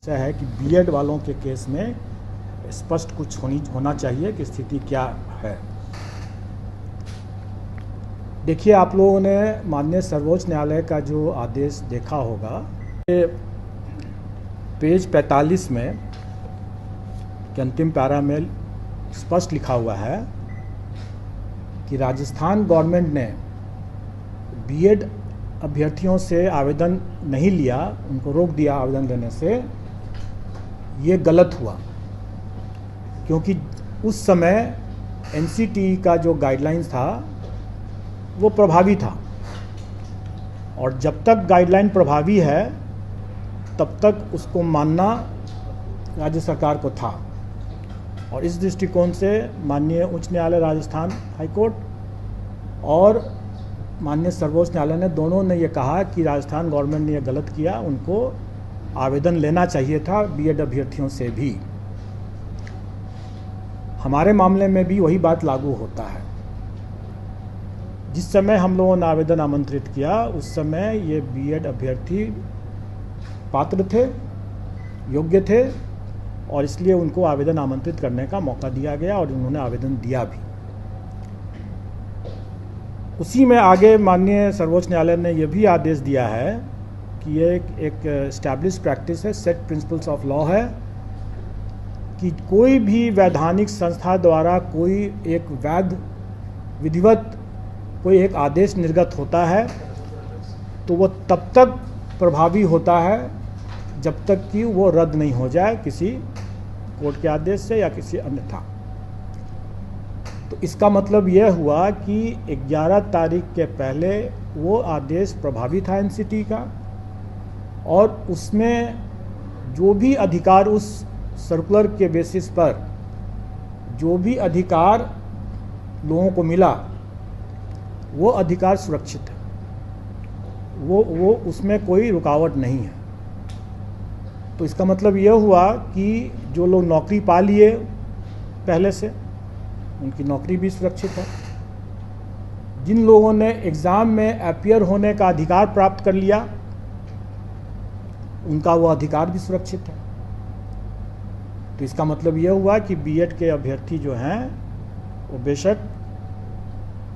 ऐसा है कि बीएड वालों के केस में स्पष्ट कुछ होना चाहिए कि स्थिति क्या है। देखिए, आप लोगों ने माननीय सर्वोच्च न्यायालय का जो आदेश देखा होगा, पेज 45 में के अंतिम पैरा में स्पष्ट लिखा हुआ है कि राजस्थान गवर्नमेंट ने बीएड अभ्यर्थियों से आवेदन नहीं लिया, उनको रोक दिया आवेदन देने से। ये गलत हुआ क्योंकि उस समय एनसीटीई का जो गाइडलाइंस था वो प्रभावी था, और जब तक गाइडलाइन प्रभावी है तब तक उसको मानना राज्य सरकार को था। और इस दृष्टिकोण से माननीय उच्च न्यायालय राजस्थान हाईकोर्ट और माननीय सर्वोच्च न्यायालय ने दोनों ने ये कहा कि राजस्थान गवर्नमेंट ने ये गलत किया, उनको आवेदन लेना चाहिए था बीएड अभ्यर्थियों से भी। हमारे मामले में भी वही बात लागू होता है। जिस समय हम लोगों ने आवेदन आमंत्रित किया उस समय ये बीएड अभ्यर्थी पात्र थे, योग्य थे, और इसलिए उनको आवेदन आमंत्रित करने का मौका दिया गया और उन्होंने आवेदन दिया भी। उसी में आगे माननीय सर्वोच्च न्यायालय ने यह भी आदेश दिया है कि ये एक एस्टैब्लिश प्रैक्टिस है, सेट प्रिंसिपल्स ऑफ लॉ है कि कोई भी वैधानिक संस्था द्वारा कोई एक वैध विधिवत कोई एक आदेश निर्गत होता है तो वो तब तक प्रभावी होता है जब तक कि वो रद्द नहीं हो जाए किसी कोर्ट के आदेश से या किसी अन्यथा। तो इसका मतलब यह हुआ कि 11 तारीख के पहले वो आदेश प्रभावी था एनसीटी का, और उसमें जो भी अधिकार उस सर्कुलर के बेसिस पर जो भी अधिकार लोगों को मिला वो अधिकार सुरक्षित है, वो उसमें कोई रुकावट नहीं है। तो इसका मतलब यह हुआ कि जो लोग नौकरी पा लिए पहले से उनकी नौकरी भी सुरक्षित है, जिन लोगों ने एग्ज़ाम में अपीयर होने का अधिकार प्राप्त कर लिया उनका वो अधिकार भी सुरक्षित है। तो इसका मतलब यह हुआ कि बीएड के अभ्यर्थी जो हैं वो बेशक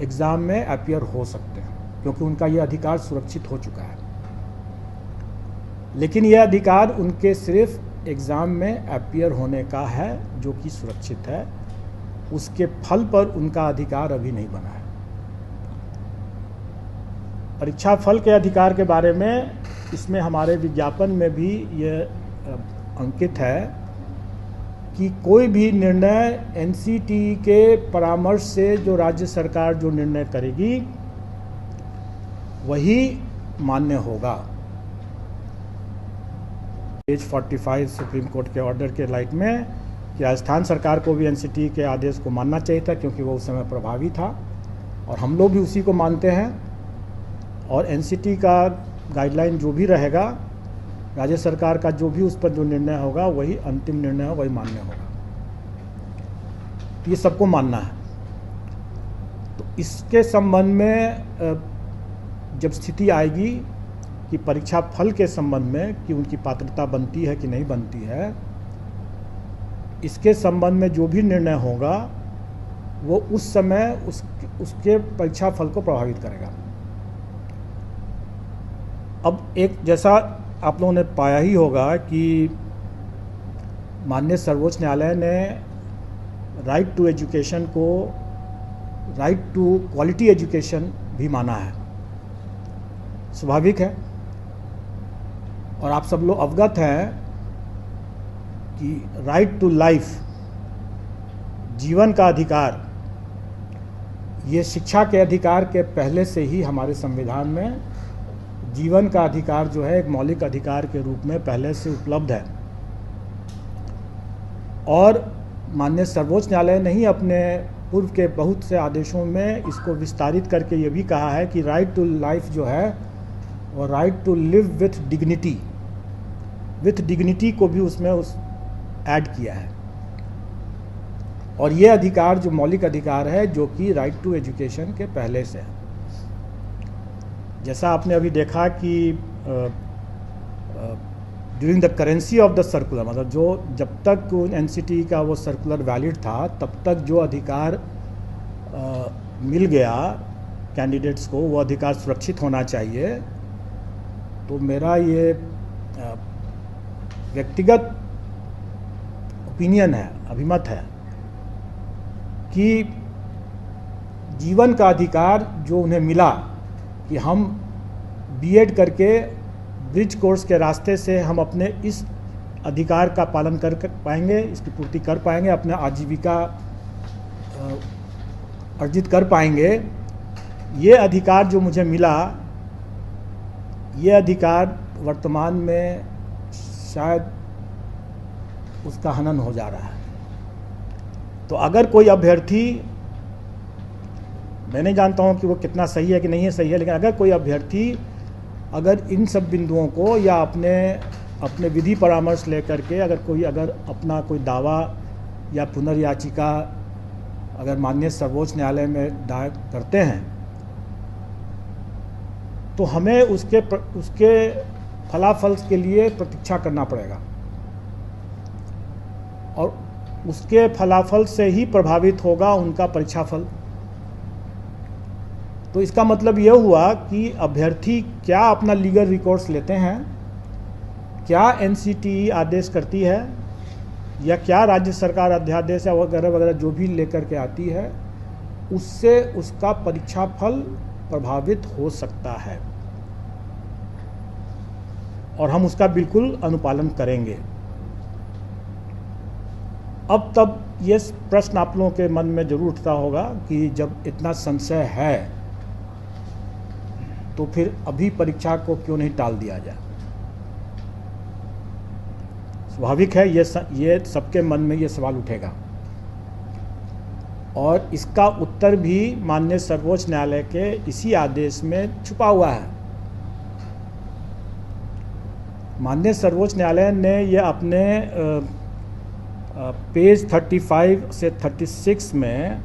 एग्ज़ाम में अपीयर हो सकते हैं क्योंकि उनका ये अधिकार सुरक्षित हो चुका है। लेकिन यह अधिकार उनके सिर्फ एग्ज़ाम में अपीयर होने का है जो कि सुरक्षित है, उसके फल पर उनका अधिकार अभी नहीं बना है। परीक्षा फल के अधिकार के बारे में इसमें हमारे विज्ञापन में भी ये अंकित है कि कोई भी निर्णय एनसीटीई के परामर्श से जो राज्य सरकार जो निर्णय करेगी वही मान्य होगा। पेज 45 सुप्रीम कोर्ट के ऑर्डर के लाइट में कि राजस्थान सरकार को भी एनसीटीई के आदेश को मानना चाहिए था क्योंकि वो उस समय प्रभावी था, और हम लोग भी उसी को मानते हैं। और एनसीटीई का गाइडलाइन जो भी रहेगा, राज्य सरकार का जो भी उस पर जो निर्णय होगा वही अंतिम निर्णय हो, वही मान्य होगा। तो ये सबको मानना है। तो इसके संबंध में जब स्थिति आएगी कि परीक्षा फल के संबंध में कि उनकी पात्रता बनती है कि नहीं बनती है, इसके संबंध में जो भी निर्णय होगा वो उस समय उसके परीक्षा फल को प्रभावित करेगा। अब एक जैसा आप लोगों ने पाया ही होगा कि माननीय सर्वोच्च न्यायालय ने राइट टू एजुकेशन को राइट टू क्वालिटी एजुकेशन भी माना है। स्वाभाविक है, और आप सब लोग अवगत हैं कि राइट टू लाइफ, जीवन का अधिकार, ये शिक्षा के अधिकार के पहले से ही हमारे संविधान में जीवन का अधिकार जो है एक मौलिक अधिकार के रूप में पहले से उपलब्ध है। और माननीय सर्वोच्च न्यायालय ने ही अपने पूर्व के बहुत से आदेशों में इसको विस्तारित करके ये भी कहा है कि राइट टू लाइफ जो है और right to live with dignity को भी उसमें ऐड किया है। और ये अधिकार जो मौलिक अधिकार है जो कि राइट टू एजुकेशन के पहले से है। जैसा आपने अभी देखा कि during the currency of the circular, मतलब जो जब तक एनसीटी का वो सर्कुलर वैलिड था तब तक जो अधिकार मिल गया कैंडिडेट्स को, वो अधिकार सुरक्षित होना चाहिए। तो मेरा ये व्यक्तिगत ओपिनियन है, अभिमत है कि जीवन का अधिकार जो उन्हें मिला कि हम बीएड करके ब्रिज कोर्स के रास्ते से हम अपने इस अधिकार का पालन कर पाएंगे, इसकी पूर्ति कर पाएंगे, अपना आजीविका अर्जित कर पाएंगे। ये अधिकार जो मुझे मिला, ये अधिकार वर्तमान में शायद उसका हनन हो जा रहा है। तो अगर कोई अभ्यर्थी, मैं नहीं जानता हूँ कि वो कितना सही है कि नहीं है सही है, लेकिन अगर कोई अभ्यर्थी अगर इन सब बिंदुओं को या अपने विधि परामर्श लेकर के अगर अपना कोई दावा या पुनर्याचिका अगर माननीय सर्वोच्च न्यायालय में दायर करते हैं, तो हमें उसके फलाफल के लिए प्रतीक्षा करना पड़ेगा और उसके फलाफल से ही प्रभावित होगा उनका परीक्षा फल। तो इसका मतलब यह हुआ कि अभ्यर्थी क्या अपना लीगल रिकोर्स लेते हैं, क्या एनसीटीई आदेश करती है या क्या राज्य सरकार अध्यादेश या वगैरह वगैरह जो भी लेकर के आती है, उससे उसका परीक्षा फल प्रभावित हो सकता है और हम उसका बिल्कुल अनुपालन करेंगे। अब तब ये प्रश्न आप लोगों के मन में जरूर उठता होगा कि जब इतना संशय है तो फिर अभी परीक्षा को क्यों नहीं टाल दिया जाए। स्वाभाविक है, ये सबके मन में ये सवाल उठेगा और इसका उत्तर भी माननीय सर्वोच्च न्यायालय के इसी आदेश में छुपा हुआ है। माननीय सर्वोच्च न्यायालय ने ये अपने पेज 35 से 36 में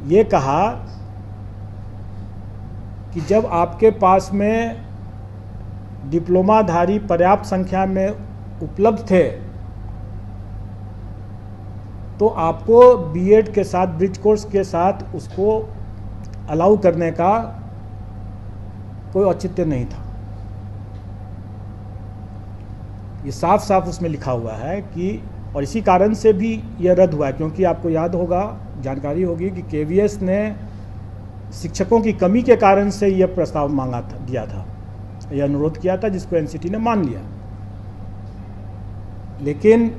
ये कहा कि जब आपके पास में डिप्लोमाधारी पर्याप्त संख्या में उपलब्ध थे तो आपको बीएड के साथ, ब्रिज कोर्स के साथ उसको अलाउ करने का कोई औचित्य नहीं था। ये साफ साफ उसमें लिखा हुआ है कि, और इसी कारण से भी यह रद्द हुआ है क्योंकि आपको याद होगा, जानकारी होगी कि केवीएस ने शिक्षकों की कमी के कारण से यह प्रस्ताव दिया था, यह अनुरोध किया था, जिसको एनसीटी ने मान लिया। लेकिन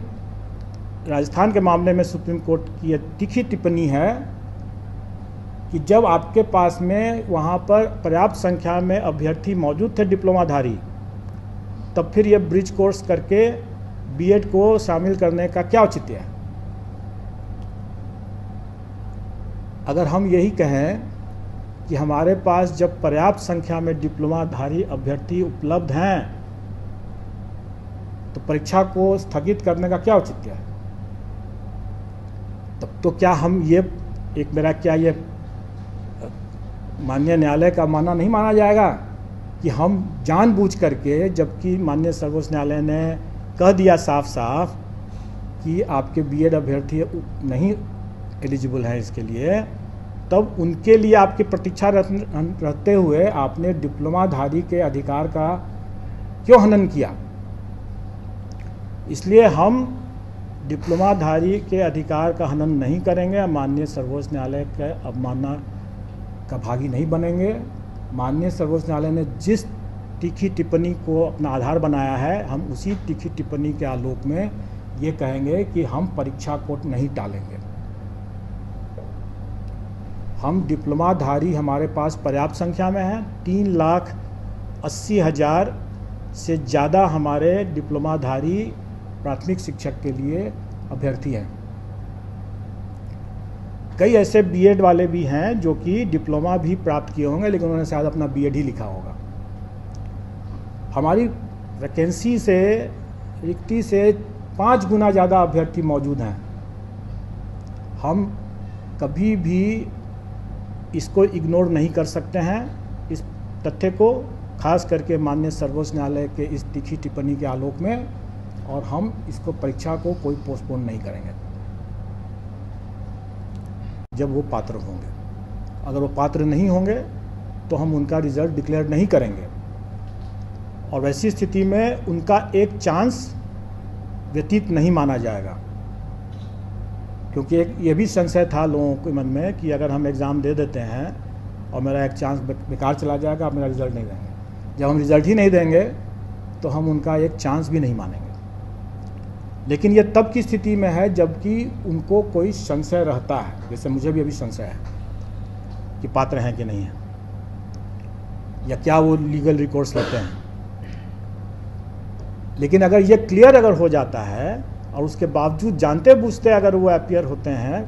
राजस्थान के मामले में सुप्रीम कोर्ट की यह तीखी टिप्पणी है कि जब आपके पास में वहाँ पर पर्याप्त संख्या में अभ्यर्थी मौजूद थे डिप्लोमाधारी, तब फिर यह ब्रिज कोर्स करके बीएड को शामिल करने का क्या औचित्य है। अगर हम यही कहें कि हमारे पास जब पर्याप्त संख्या में डिप्लोमाधारी अभ्यर्थी उपलब्ध हैं तो परीक्षा को स्थगित करने का क्या औचित्य है, तब तो क्या हम ये माननीय न्यायालय का मानना नहीं माना जाएगा कि हम जानबूझ करके, जबकि माननीय सर्वोच्च न्यायालय ने कह दिया साफ साफ कि आपके बीएड अभ्यर्थी नहीं एलिजिबल हैं इसके लिए, तब उनके लिए आपकी प्रतीक्षा रहते हुए आपने डिप्लोमाधारी के अधिकार का क्यों हनन किया। इसलिए हम डिप्लोमाधारी के अधिकार का हनन नहीं करेंगे, माननीय सर्वोच्च न्यायालय के अवमानना का भागी नहीं बनेंगे। माननीय सर्वोच्च न्यायालय ने जिस तीखी टिप्पणी को अपना आधार बनाया है, हम उसी तीखी टिप्पणी के आलोक में ये कहेंगे कि हम परीक्षा को नहीं टालेंगे। हम डिप्लोमाधारी हमारे पास पर्याप्त संख्या में हैं, 3,80,000 से ज़्यादा हमारे डिप्लोमाधारी प्राथमिक शिक्षक के लिए अभ्यर्थी हैं। कई ऐसे बीएड वाले भी हैं जो कि डिप्लोमा भी प्राप्त किए होंगे लेकिन उन्होंने शायद अपना बीएड ही लिखा होगा। हमारी वैकेंसी से, रिक्ति से 5 गुना ज़्यादा अभ्यर्थी मौजूद हैं। हम कभी भी इसको इग्नोर नहीं कर सकते हैं, इस तथ्य को, खास करके माननीय सर्वोच्च न्यायालय के इस तीखी टिप्पणी के आलोक में, और हम इसको परीक्षा को कोई पोस्टपोन नहीं करेंगे जब वो पात्र होंगे। अगर वो पात्र नहीं होंगे तो हम उनका रिजल्ट डिक्लेयर नहीं करेंगे, और वैसी स्थिति में उनका एक चांस व्यतीत नहीं माना जाएगा। क्योंकि एक ये भी संशय था लोगों के मन में कि अगर हम एग्ज़ाम दे देते हैं और मेरा एक चांस बेकार चला जाएगा, आप मेरा रिज़ल्ट नहीं देंगे। जब हम रिज़ल्ट ही नहीं देंगे तो हम उनका एक चांस भी नहीं मानेंगे। लेकिन ये तब की स्थिति में है जबकि उनको कोई संशय रहता है, जैसे मुझे भी अभी संशय है कि पात्र हैं कि नहीं हैं, या क्या वो लीगल रिकॉर्ड्स लेते हैं। लेकिन अगर ये क्लियर अगर हो जाता है और उसके बावजूद जानते बूझते अगर वो अपीयर होते हैं,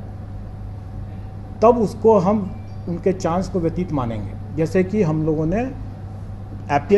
तब उसको हम उनके चांस को व्यतीत मानेंगे। जैसे कि हम लोगों ने अपीयर